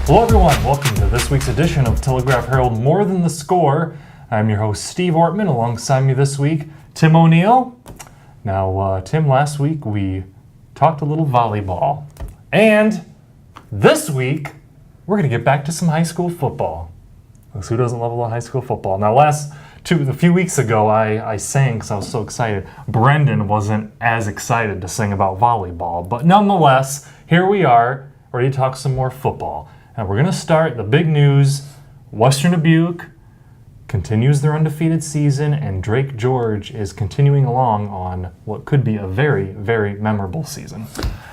Hello everyone, welcome to this week's edition of Telegraph Herald More Than the Score. I'm your host Steve Ortman. Alongside me this week, Tim O'Neill. Now, Tim, last week we talked a little volleyball. And this week, we're going to get back to some high school football. Because who doesn't love a little high school football? Now, a few weeks ago, I sang because I was so excited. Brendan wasn't as excited to sing about volleyball. But nonetheless, here we are, ready to talk some more football. And we're going to start the big news. Western Dubuque continues their undefeated season, and Drake George is continuing along on what could be a very, very memorable season.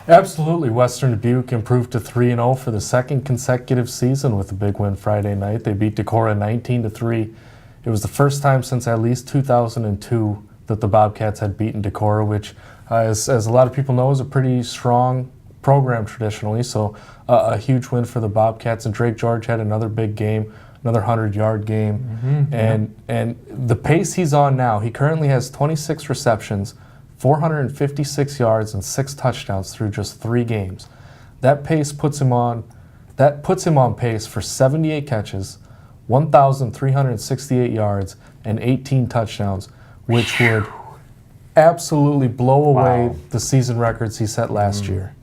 Absolutely. Western Dubuque improved to 3-0 for the second consecutive season with a big win Friday night. They beat Decorah 19-3. It was the first time since at least 2002 that the Bobcats had beaten Decorah, which, as a lot of people know, is a pretty strong program traditionally. So a huge win for the Bobcats. And Drake George had another big game, another 100-yard game. And the pace he's on now, he currently has 26 receptions, 456 yards, and 6 touchdowns through just 3 games. That puts him on pace for 78 catches, 1,368 yards, and 18 touchdowns, which would absolutely blow away the season records he set last year.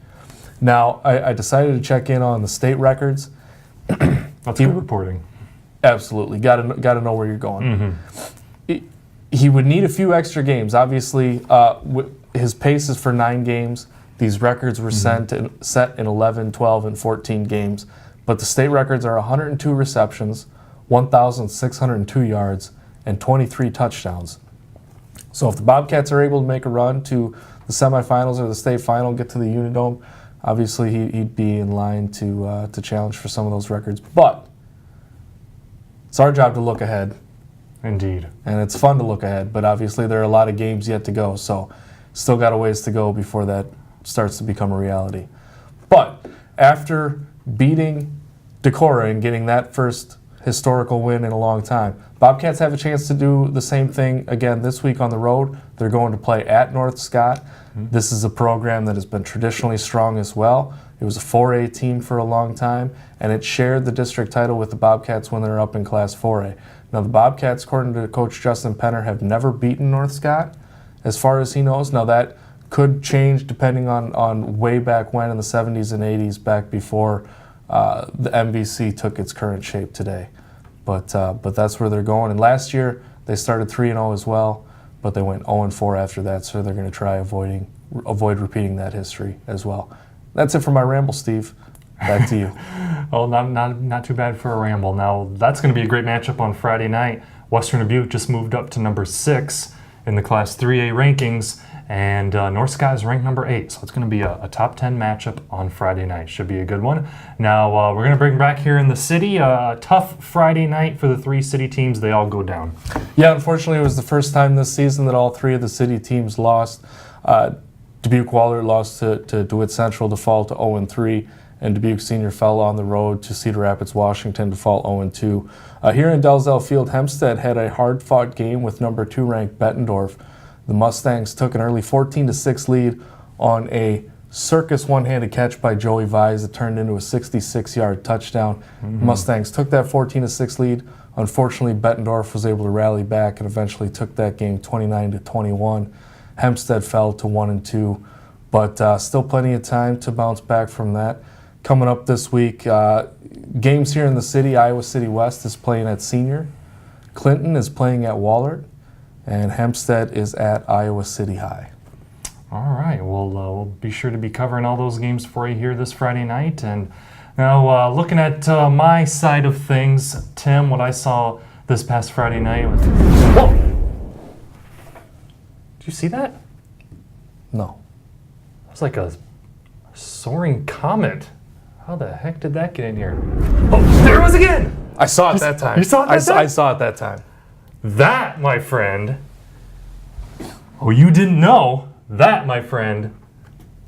Now, I decided to check in on the state records. That's good reporting. Absolutely. Got to know where you're going. He would need a few extra games. Obviously, his pace is for 9 games. These records were set in 11, 12, and 14 games. But the state records are 102 receptions, 1,602 yards, and 23 touchdowns. So if the Bobcats are able to make a run to the semifinals or the state final, get to the Unidome, obviously he'd be in line to challenge for some of those records. But it's our job to look ahead. Indeed. And it's fun to look ahead, but obviously there are a lot of games yet to go, so still got a ways to go before that starts to become a reality. But after beating Decorah and getting that first historical win in a long time, Bobcats have a chance to do the same thing again this week on the road. They're going to play at North Scott. This is a program that has been traditionally strong as well. It was a 4A team for a long time, and it shared the district title with the Bobcats when they were up in Class 4A. Now, the Bobcats, according to Coach Justin Penner, have never beaten North Scott, as far as he knows. Now, that could change depending on way back when in the 70s and 80s, back before the MVC took its current shape today. But that's where they're going. And last year, they started 3-0 as well, but they went 0-4 after that, so they're going to try avoid repeating that history as well. That's it for my ramble, Steve. Back to you. Well, not too bad for a ramble. Now, that's going to be a great matchup on Friday night. Western Dubuque just moved up to number 6 in the Class 3A rankings, and North Scott is ranked number 8. So it's going to be a top 10 matchup on Friday night. Should be a good one. Now, we're going to bring back here in the city a tough Friday night for the 3 city teams. They all go down. Yeah, unfortunately, it was the first time this season that all 3 of the city teams lost. Dubuque Wahlert lost to DeWitt Central to fall to 0-3. And Dubuque Senior fell on the road to Cedar Rapids, Washington to fall 0-2. Here in Dalzell Field, Hempstead had a hard-fought game with number 2 ranked Bettendorf. The Mustangs took an early 14-6 lead on a circus one-handed catch by Joey Vise that turned into a 66-yard touchdown. Mustangs took that 14-6 lead. Unfortunately, Bettendorf was able to rally back and eventually took that game 29-21. Hempstead fell to 1-2, but still plenty of time to bounce back from that. Coming up this week, games here in the city. Iowa City West is playing at Senior. Clinton is playing at Wahlert. And Hempstead is at Iowa City High. All right. Well, we'll be sure to be covering all those games for you here this Friday night. And now, looking at my side of things, Tim, what I saw this past Friday night was... Whoa! Did you see that? No. It was like a soaring comet. How the heck did that get in here? Oh, there it was again! I saw it that time. You saw it that time? I saw it that time. That, my friend, you didn't know, that, my friend,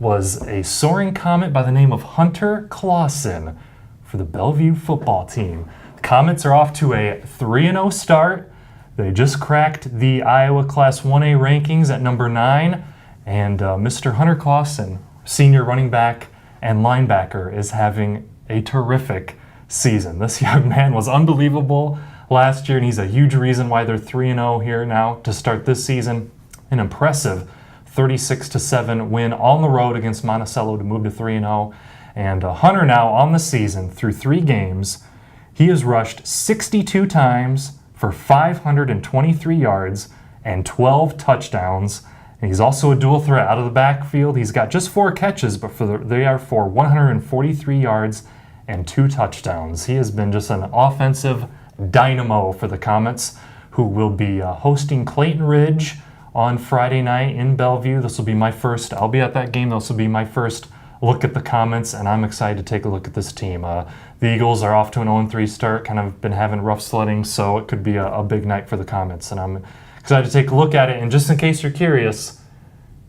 was a soaring comet by the name of Hunter Clasen for the Bellevue football team. The Comets are off to a 3-0 start. They just cracked the Iowa Class 1A rankings at number 9, and Mr. Hunter Clasen, senior running back and linebacker, is having a terrific season. This young man was unbelievable last year, and he's a huge reason why they're 3-0 here now to start this season. An impressive 36-7 win on the road against Monticello to move to 3-0. And Hunter now on the season through 3 games, he has rushed 62 times for 523 yards and 12 touchdowns. And he's also a dual threat out of the backfield. He's got just 4 catches, but they are for 143 yards and 2 touchdowns. He has been just an offensive dynamo for the Comets, who will be hosting Clayton Ridge on Friday night in Bellevue. I'll be at that game. This will be my first look at the Comets, and I'm excited to take a look at this team. The Eagles are off to an 0-3 start, kind of been having rough sledding, so it could be a big night for the Comets, and I'm excited to take a look at it. And just in case you're curious,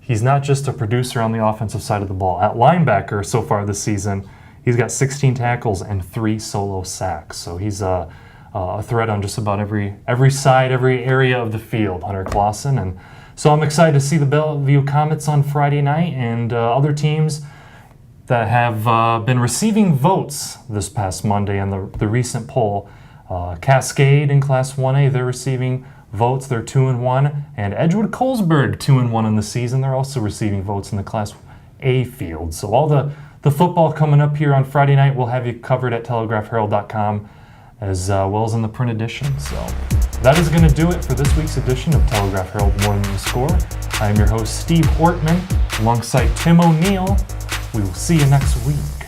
he's not just a producer on the offensive side of the ball. At linebacker so far this season, he's got 16 tackles and 3 solo sacks, so he's a threat on just about every side, every area of the field, Hunter Clasen. And so I'm excited to see the Bellevue Comets on Friday night, and other teams that have been receiving votes this past Monday in the recent poll. Cascade in Class 1A, they're receiving votes. They're 2-1. And Edgewood Colesburg, 2-1 in the season. They're also receiving votes in the Class A field. So all the football coming up here on Friday night, we'll have you covered at TelegraphHerald.com as well as in the print edition. So that is going to do it for this week's edition of Telegraph Herald More Than the Score. I am your host, Steve Ortman, alongside Tim O'Neill. We will see you next week.